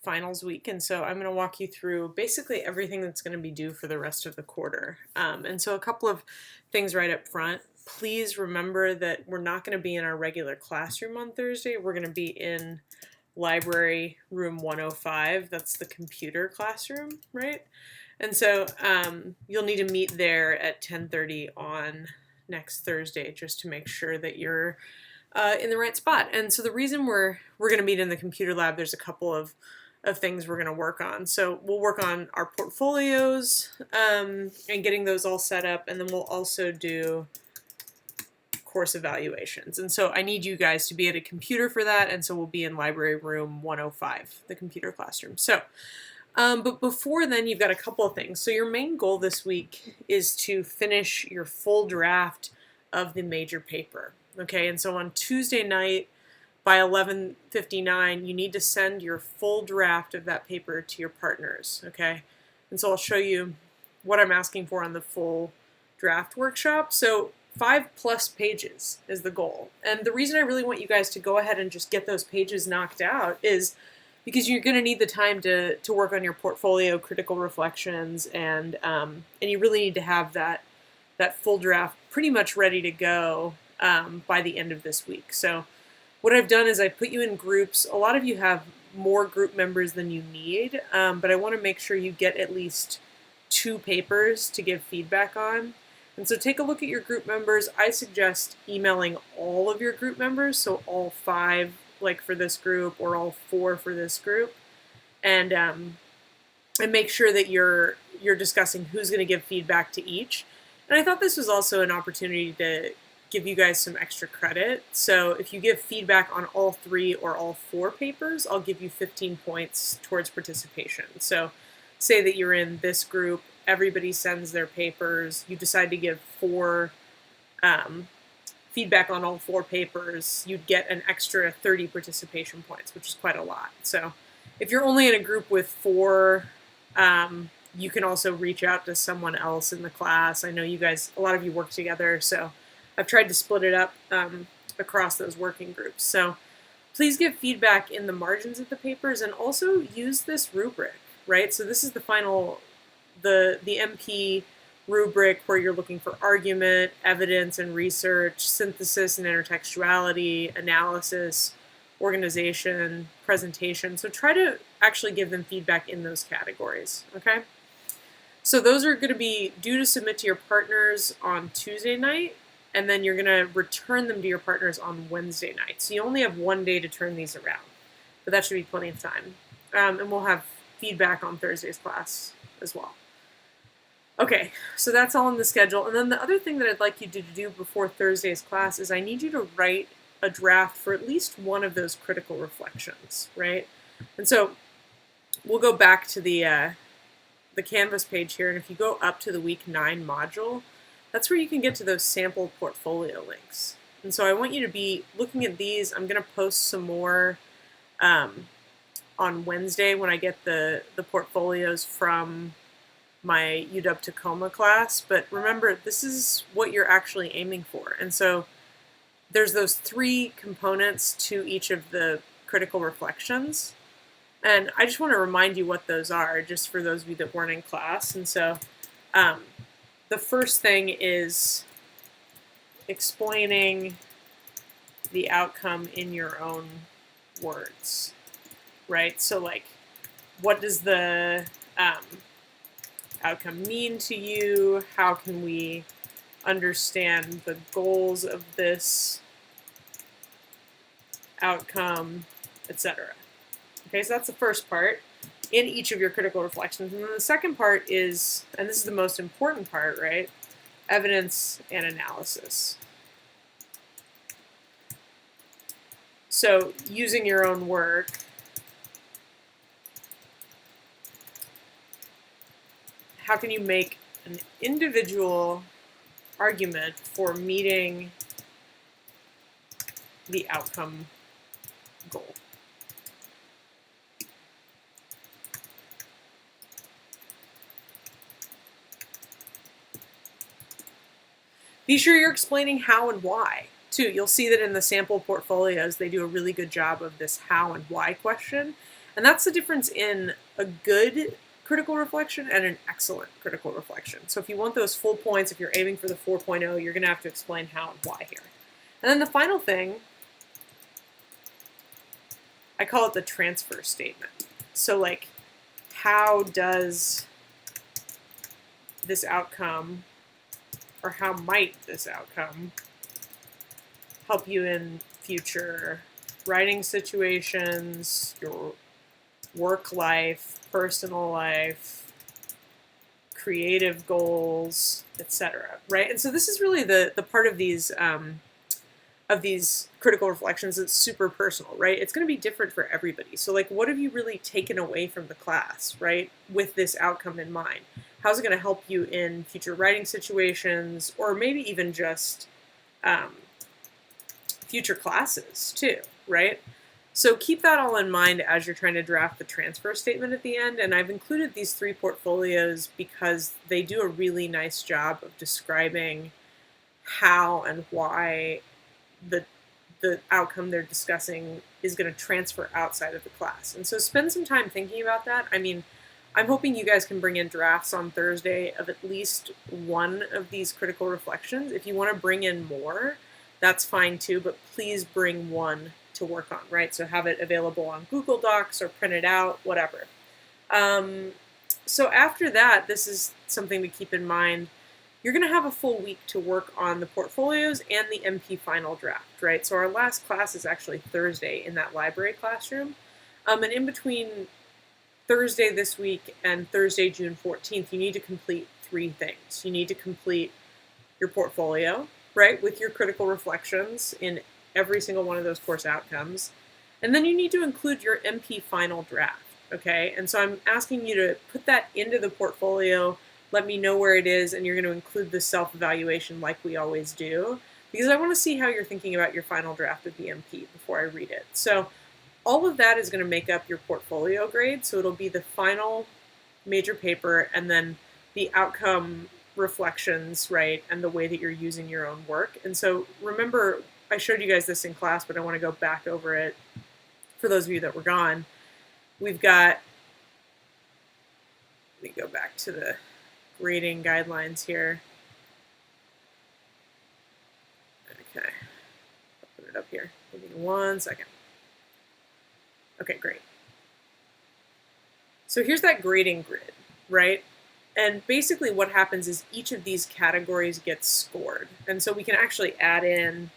finals week, and so I'm going to walk you through basically everything that's going to be due for the rest of the quarter. And so a couple of things right up front. Please remember that we're not going to be in our regular classroom on Thursday. We're going to be in library room 105. That's the computer classroom, right? And so you'll need to meet there at 10:30 on next Thursday just to make sure that you're in the right spot. And so the reason we're going to meet in the computer lab, there's a couple of things we're going to work on. So we'll work on our portfolios and getting those all set up, and then we'll also do course evaluations. And so I need you guys to be at a computer for that, and so we'll be in library room 105, the computer classroom. So but before then, you've got a couple of things. So your main goal this week is to finish your full draft of the major paper. Okay, and so on Tuesday night by 11:59, you need to send your full draft of that paper to your partners. Okay, and so I'll show you what I'm asking for on the full draft workshop. So 5+ pages is the goal. And the reason I really want you guys to go ahead and just get those pages knocked out is because you're going to need the time to work on your portfolio, critical reflections, and you really need to have that full draft pretty much ready to go by the end of this week. So what I've done is I put you in groups. A lot of you have more group members than you need, but I want to make sure you get at least 2 papers to give feedback on. And so take a look at your group members. I suggest emailing all of your group members, so all 5 like for this group or all 4 for this group, and make sure that you're discussing who's going to give feedback to each. And I thought this was also an opportunity to give you guys some extra credit. So if you give feedback on all 3 or all 4 papers, I'll give you 15 points towards participation. So say that you're in this group, everybody sends their papers, you decide to give 4 feedback on all 4 papers, you'd get an extra 30 participation points, which is quite a lot. So if you're only in a group with 4, you can also reach out to someone else in the class. I know you guys, a lot of you work together, so I've tried to split it up across those working groups. So please give feedback in the margins of the papers, and also use this rubric, right? So this is the final, the MP rubric where you're looking for argument, evidence and research, synthesis and intertextuality, analysis, organization, presentation. So try to actually give them feedback in those categories, okay? So those are going to be due to submit to your partners on Tuesday night, and then you're going to return them to your partners on Wednesday night. So you only have 1 day to turn these around, but that should be plenty of time. And we'll have feedback on Thursday's class as well. Okay, so that's all in the schedule. And then the other thing that I'd like you to do before Thursday's class is I need you to write a draft for at least one of those critical reflections, right? And so we'll go back to the Canvas page here, and if you go up to the week 9 module, that's where you can get to those sample portfolio links. And so I want you to be looking at these. I'm going to post some more on Wednesday when I get the portfolios from my UW Tacoma class, but remember, this is what you're actually aiming for. And so there's those 3 components to each of the critical reflections, and I just want to remind you what those are, just for those of you that weren't in class. And so the first thing is explaining the outcome in your own words, right? So like, what does the outcome mean to you? How can we understand the goals of this outcome, etc. Okay, so that's the first part in each of your critical reflections. And then the second part is, and this is the most important part, right? Evidence and analysis. So using your own work, how can you make an individual argument for meeting the outcome goal? Be sure you're explaining how and why, too. You'll see that in the sample portfolios, they do a really good job of this how and why question. And that's the difference in a good critical reflection and an excellent critical reflection. So if you want those full points, if you're aiming for the 4.0, you're going to have to explain how and why here. And then the final thing, I call it the transfer statement. So like, how does this outcome, or how might this outcome help you in future writing situations, your work life, personal life, creative goals, etc. Right? And so this is really the part of these critical reflections that's super personal, right? It's going to be different for everybody. So like, what have you really taken away from the class, right, with this outcome in mind? How's it going to help you in future writing situations, or maybe even just future classes too, right? So keep that all in mind as you're trying to draft the transfer statement at the end. And I've included these 3 portfolios because they do a really nice job of describing how and why the outcome they're discussing is going to transfer outside of the class. And so spend some time thinking about that. I mean, I'm hoping you guys can bring in drafts on Thursday of at least one of these critical reflections. If you want to bring in more, that's fine too, but please bring one to work on, right? So have it available on Google Docs or print it out, whatever. So after that, this is something to keep in mind. You're going to have a full week to work on the portfolios and the MP final draft, right? So our last class is actually Thursday in that library classroom. And in between Thursday this week and Thursday, June 14th, you need to complete 3 things. You need to complete your portfolio, right, with your critical reflections in every single one of those course outcomes. And then you need to include your MP final draft, okay? And so I'm asking you to put that into the portfolio, let me know where it is, and you're going to include the self-evaluation like we always do, because I want to see how you're thinking about your final draft of the MP before I read it. So all of that is going to make up your portfolio grade, so it'll be the final major paper and then the outcome reflections, right, and the way that you're using your own work. And so remember, I showed you guys this in class, but I want to go back over it for those of you that were gone. We've got, let me go back to the grading guidelines here. Okay, I'll put it up here. Give me 1 second. Okay, great. So here's that grading grid, right? And basically what happens is each of these categories gets scored. And so we can actually add in,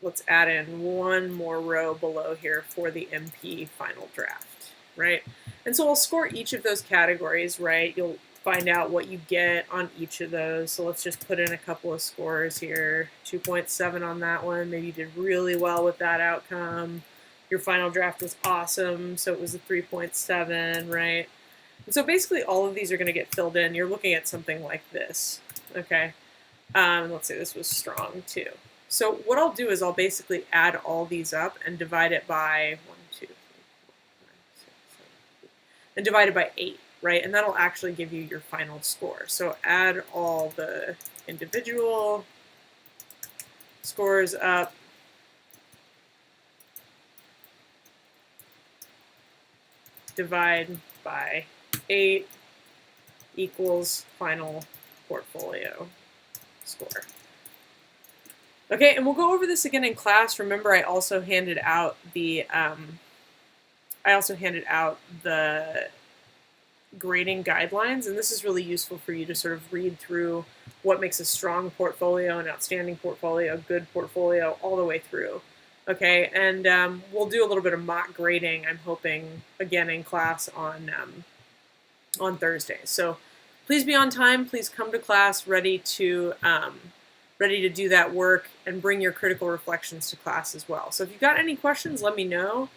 let's add in 1 more row below here for the MP final draft, right? And so we'll score each of those categories, right? You'll find out what you get on each of those. So let's just put in a couple of scores here. 2.7 on that one. Maybe you did really well with that outcome. Your final draft was awesome, so it was a 3.7, right? And so basically all of these are going to get filled in. You're looking at something like this, okay? Let's say this was strong too. So what I'll do is I'll basically add all these up and divide it by 1, 2, 3, 4, 5, 6, 7, 8, and divide it by 8, right? And that'll actually give you your final score. So add all the individual scores up. Divide by 8 equals final portfolio score. Okay, and we'll go over this again in class. Remember, I also handed out the grading guidelines, and this is really useful for you to sort of read through what makes a strong portfolio, an outstanding portfolio, good portfolio, all the way through. Okay, and we'll do a little bit of mock grading, I'm hoping, again in class on Thursday. So please be on time. Please come to class ready to do that work and bring your critical reflections to class as well. So if you've got any questions, let me know.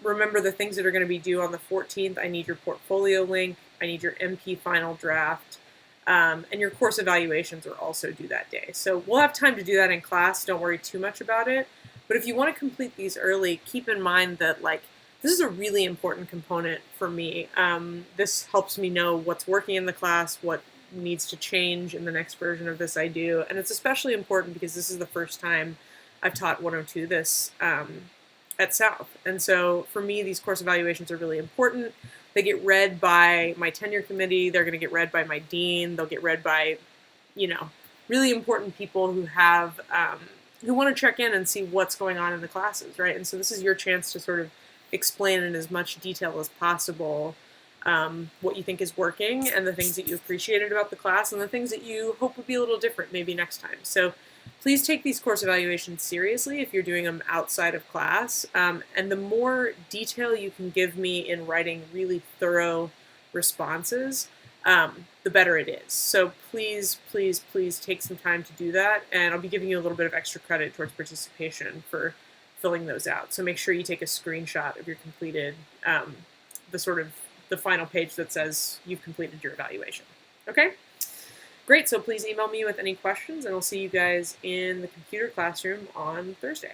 Remember the things that are going to be due on the 14th. I need your portfolio link. I need your MP final draft. And your course evaluations are also due that day. So we'll have time to do that in class. Don't worry too much about it. But if you want to complete these early, keep in mind that this is a really important component for me. This helps me know what's working in the class, what needs to change in the next version of this I do. And it's especially important because this is the first time I've taught 102 this at South. And so for me, these course evaluations are really important. They get read by my tenure committee. They're going to get read by my dean. They'll get read by, you know, really important people who have who want to check in and see what's going on in the classes, right? And so this is your chance to sort of explain in as much detail as possible what you think is working and the things that you appreciated about the class and the things that you hope would be a little different maybe next time. So please take these course evaluations seriously if you're doing them outside of class. And the more detail you can give me in writing really thorough responses, the better it is. So please, please, please take some time to do that. And I'll be giving you a little bit of extra credit towards participation for filling those out. So make sure you take a screenshot of your completed, the final page that says you've completed your evaluation. Okay? Great, so please email me with any questions, and I'll see you guys in the computer classroom on Thursday.